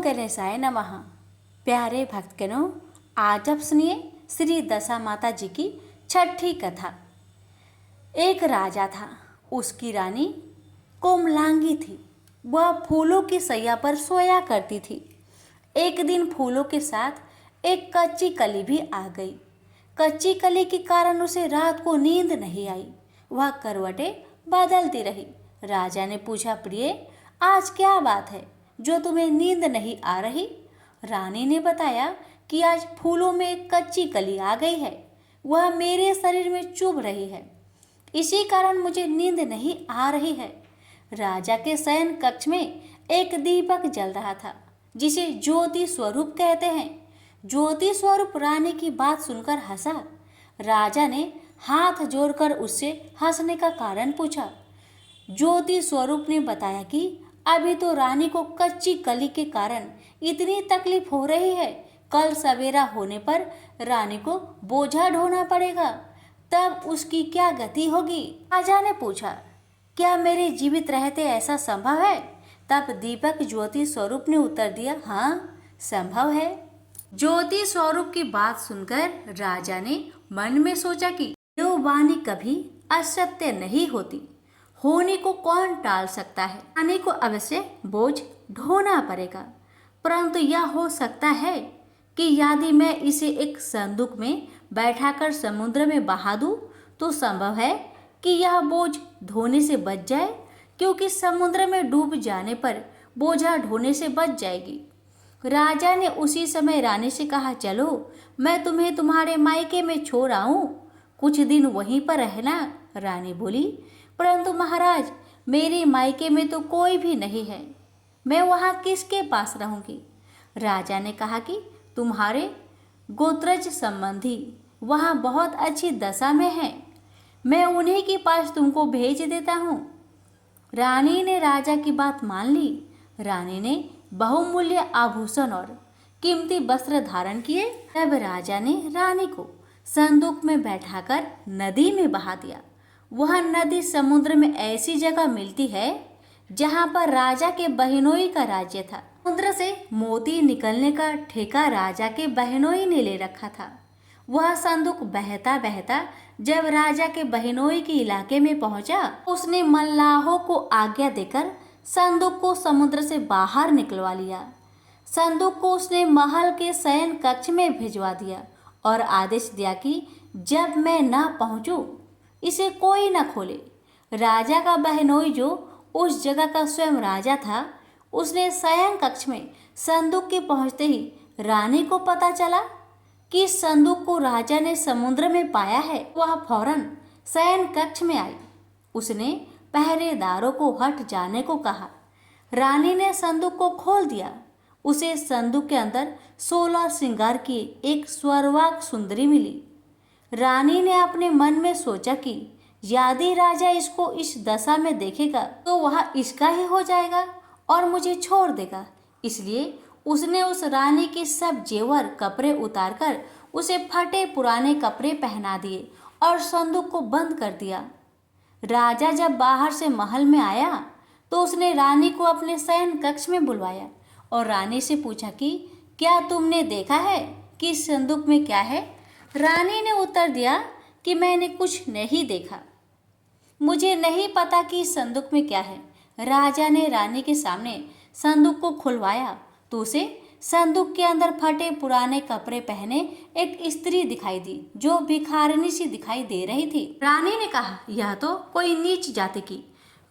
गणेशाय नमः। प्यारे भक्तगणों, आज आप सुनिए श्री दशा माता जी की छठी कथा। एक राजा था, उसकी रानी कोमलांगी थी। वह फूलों की सैया पर सोया करती थी। एक दिन फूलों के साथ एक कच्ची कली भी आ गई। कच्ची कली के कारण उसे रात को नींद नहीं आई। वह करवटें बदलती रही। राजा ने पूछा, प्रिय, आज क्या बात है जो तुम्हें नींद नहीं आ रही? रानी ने बताया कि आज फूलों में एक कच्ची कली आ गई है। वह मेरे शरीर में चुभ रही है, इसी कारण मुझे नींद नहीं आ रही है। राजा के शयन कक्ष में एक दीपक जल रहा था, जिसे ज्योति स्वरूप कहते हैं। ज्योति स्वरूप रानी की बात सुनकर हंसा। राजा ने हाथ जोड़कर उससे हंसने का कारण पूछा। ज्योति स्वरूप ने बताया कि अभी तो रानी को कच्ची कली के कारण इतनी तकलीफ हो रही है, कल सवेरा होने पर रानी को बोझा ढोना पड़ेगा, तब उसकी क्या गति होगी? राजा ने पूछा, क्या मेरे जीवित रहते ऐसा संभव है? तब दीपक ज्योति स्वरूप ने उत्तर दिया, हाँ, संभव है। ज्योति स्वरूप की बात सुनकर राजा ने मन में सोचा कि जो वाणी कभी असत्य नहीं होती, होने को कौन टाल सकता है? रानी को अवश्य बोझ ढोना पड़ेगा, परंतु यह हो सकता है कि यदि मैं इसे एक संदूक में बैठाकर समुद्र में बहा दूं, तो संभव है कि यह बोझ ढोने से बच जाए, क्योंकि समुद्र में डूब जाने पर बोझा ढोने से बच जाएगी। राजा ने उसी समय रानी से कहा, चलो मैं तुम्हें तुम्हारे मायके में छोड़ आऊं, कुछ दिन वहीं पर रहना। रानी बोली, परंतु महाराज, मेरे मायके में तो कोई भी नहीं है, मैं वहाँ किसके पास रहूँगी? राजा ने कहा कि तुम्हारे गोत्रज संबंधी वहाँ बहुत अच्छी दशा में हैं, मैं उन्हीं के पास तुमको भेज देता हूँ। रानी ने राजा की बात मान ली। रानी ने बहुमूल्य आभूषण और कीमती वस्त्र धारण किए। तब राजा ने रानी को संदूक में बैठाकर नदी में बहा दिया। वह नदी समुद्र में ऐसी जगह मिलती है जहाँ पर राजा के बहनोई का राज्य था। समुद्र से मोती निकलने का ठेका राजा के बहनोई ने ले रखा था। वह संदूक बहता बहता जब राजा के बहनोई के इलाके में पहुंचा, उसने मल्लाहों को आज्ञा देकर संदूक को समुद्र से बाहर निकलवा लिया। संदूक को उसने महल के शयन कक्ष में भिजवा दिया और आदेश दिया कि जब मैं न पहुंचूं, इसे कोई न खोले। राजा का बहनोई, जो उस जगह का स्वयं राजा था, उसने शयन कक्ष में संदूक के पहुंचते ही रानी को पता चला कि संदूक को राजा ने समुद्र में पाया है। वह फौरन शयन कक्ष में आई। उसने पहरेदारों को हट जाने को कहा। रानी ने संदूक को खोल दिया। उसे संदूक के अंदर 16 श्रृंगार की एक स्वर्वाक सुंदरी मिली। रानी ने अपने मन में सोचा कि यदि राजा इसको इस दशा में देखेगा तो वह इसका ही हो जाएगा और मुझे छोड़ देगा। इसलिए उसने उस रानी के सब जेवर कपड़े उतारकर उसे फटे पुराने कपड़े पहना दिए और संदूक को बंद कर दिया। राजा जब बाहर से महल में आया तो उसने रानी को अपने शयन कक्ष में बुलवाया और रानी से पूछा कि क्या तुमने देखा है कि इस संदूक में क्या है? रानी ने उत्तर दिया कि मैंने कुछ नहीं देखा, मुझे नहीं पता कि इस संदूक में क्या है। राजा ने रानी के सामने संदूक को खुलवाया तो उसे संदूक के अंदर फटे पुराने कपड़े पहने एक स्त्री दिखाई दी, जो भिखारिनी सी दिखाई दे रही थी। रानी ने कहा, यह तो कोई नीच जाति की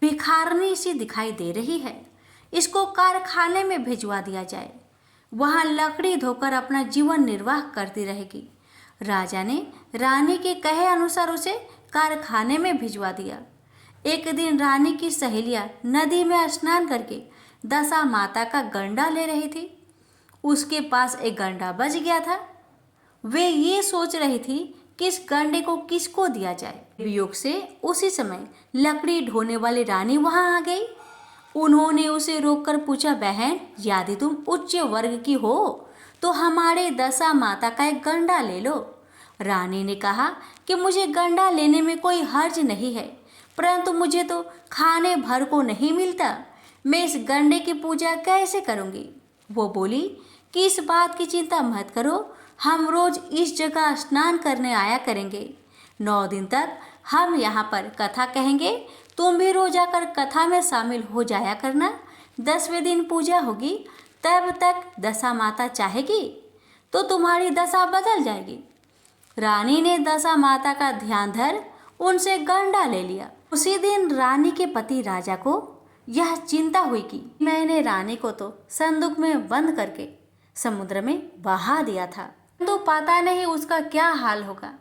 भिखारिनी सी दिखाई दे रही है, इसको कारखाने में भिजवा दिया जाए, वहाँ लकड़ी धोकर अपना जीवन निर्वाह करती रहेगी। राजा ने रानी के कहे अनुसार उसे कारखाने में भिजवा दिया। एक दिन रानी की सहेलियां नदी में स्नान करके दशा माता का गंडा ले रही थी। उसके पास एक गंडा बच गया था। वे ये सोच रही थी कि इस गंडे को किसको दिया जाए। वियोग से उसी समय लकड़ी ढोने वाली रानी वहां आ गई। उन्होंने उसे रोककर पूछा, बहन, यदि तुम उच्च वर्ग की हो तो हमारे दशा माता का एक गंडा ले लो। रानी ने कहा कि मुझे गंडा लेने में कोई हर्ज नहीं है, परंतु मुझे तो खाने भर को नहीं मिलता, मैं इस गंडे की पूजा कैसे करूंगी? वो बोली कि इस बात की चिंता मत करो, हम रोज इस जगह स्नान करने आया करेंगे। 9 दिन तक हम यहाँ पर कथा कहेंगे, तुम भी रोज आकर कथा में शामिल हो जाया करना। 10वें दिन पूजा होगी, तब तक दशा माता चाहेगी तो तुम्हारी दशा बदल जाएगी। रानी ने दशा माता का ध्यान धर उनसे गंडा ले लिया। उसी दिन रानी के पति राजा को यह चिंता हुई कि मैंने रानी को तो संदूक में बंद करके समुद्र में बहा दिया था, तो पता नहीं उसका क्या हाल होगा।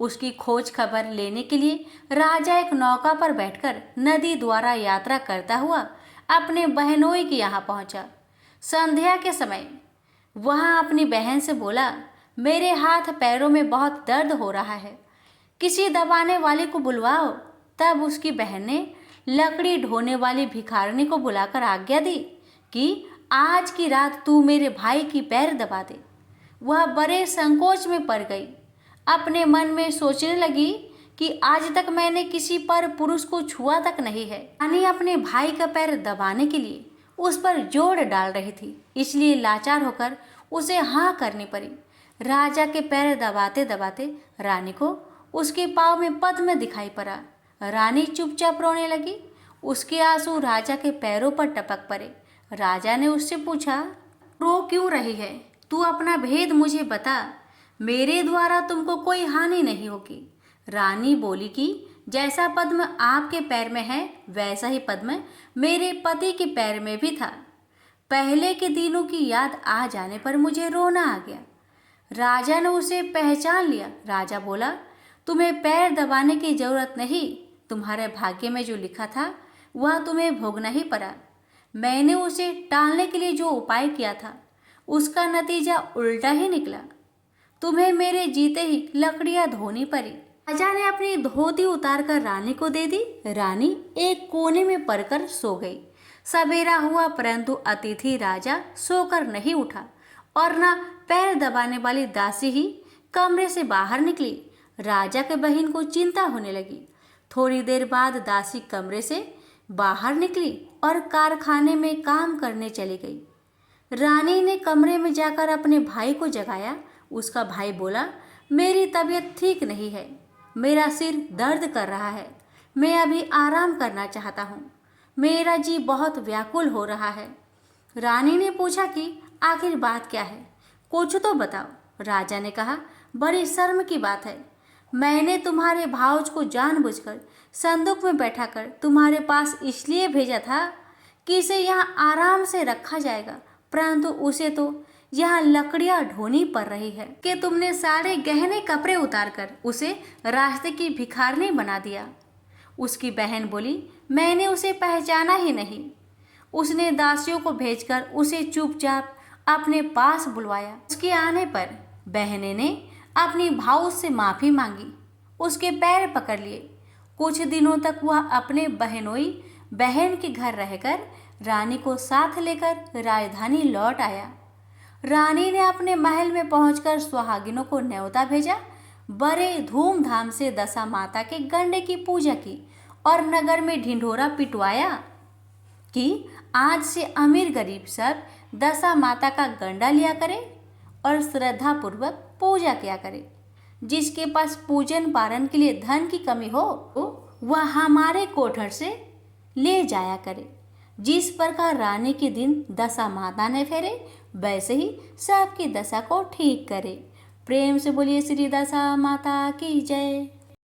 उसकी खोज खबर लेने के लिए राजा एक नौका पर बैठकर नदी द्वारा यात्रा करता हुआ अपने बहनोई के यहाँ पहुंचा। संध्या के समय वहाँ अपनी बहन से बोला, मेरे हाथ पैरों में बहुत दर्द हो रहा है, किसी दबाने वाले को बुलवाओ। तब उसकी बहन ने लकड़ी ढोने वाली भिखारिनी को बुलाकर आज्ञा दी कि आज की रात तू मेरे भाई की पैर दबा दे। वह बड़े संकोच में पड़ गई। अपने मन में सोचने लगी कि आज तक मैंने किसी पर पुरुष को छुआ तक नहीं है। रानी अपने भाई का पैर दबाने के लिए उस पर जोर डाल रही थी, इसलिए लाचार होकर उसे हाँ करनी पड़ी। राजा के पैर दबाते दबाते रानी को उसके पाँव में पद्म दिखाई पड़ा। रानी चुपचाप रोने लगी। उसके आंसू राजा के पैरों पर टपक पड़े। राजा ने उससे पूछा, रो क्यों रही है? तू अपना भेद मुझे बता, मेरे द्वारा तुमको कोई हानि नहीं होगी। रानी बोली कि जैसा पद्म आपके पैर में है वैसा ही पद्म मेरे पति के पैर में भी था। पहले के दिनों की याद आ जाने पर मुझे रोना आ गया। राजा ने उसे पहचान लिया। राजा बोला, तुम्हें पैर दबाने की जरूरत नहीं, तुम्हारे भाग्य में जो लिखा था वह तुम्हें भोगना ही पड़ा। मैंने उसे टालने के लिए जो उपाय किया था उसका नतीजा उल्टा ही निकला। तुम्हें मेरे जीते ही लकड़ियां धोनी पड़ी। राजा ने अपनी धोती उतारकर रानी को दे दी। रानी एक कोने में पड़कर सो गई। सवेरा हुआ परंतु अतिथि राजा सोकर नहीं उठा और न पैर दबाने वाली दासी ही कमरे से बाहर निकली। राजा के बहन को चिंता होने लगी। थोड़ी देर बाद दासी कमरे से बाहर निकली और कारखाने में काम करने चली गई। रानी ने कमरे में जाकर अपने भाई को जगाया। उसका भाई बोला, मेरी तबीयत ठीक नहीं है, मेरा सिर दर्द कर रहा है, मैं अभी आराम करना चाहता हूँ, मेरा जी बहुत व्याकुल हो रहा है। रानी ने पूछा कि आखिर बात क्या है, कुछ तो बताओ। राजा ने कहा, बड़ी शर्म की बात है, मैंने तुम्हारे भाउज को जानबूझकर संदूक में बैठाकर तुम्हारे पास इसलिए भेजा था कि इसे यहाँ आराम से रखा जाएगा, परंतु उसे तो यहाँ लकड़ियाँ ढोनी पड़ रही है कि तुमने सारे गहने कपड़े उतारकर उसे रास्ते की भिखारिनी बना दिया। उसकी बहन बोली, मैंने उसे पहचाना ही नहीं। उसने दासियों को भेजकर उसे चुपचाप अपने पास बुलवाया। उसके आने पर बहने ने अपनी भाउज से माफ़ी मांगी, उसके पैर पकड़ लिए। कुछ दिनों तक वह अपने बहनोई बहन के घर रहकर रानी को साथ लेकर राजधानी लौट आया। रानी ने अपने महल में पहुंचकर सुहागिनों को न्योता भेजा। बड़े धूमधाम से दशा माता के गंडे की पूजा की और नगर में ढिंढोरा पिटवाया कि आज से अमीर गरीब सब दशा माता का गंडा लिया करे और श्रद्धा पूर्वक पूजा किया करे। जिसके पास पूजन पारण के लिए धन की कमी हो वह हमारे कोठर से ले जाया करे। जिस प्रकार रानी के दिन दशा माता ने फेरे, वैसे ही सबकी दशा को ठीक करे। प्रेम से बोलिए श्री दशा माता की जय।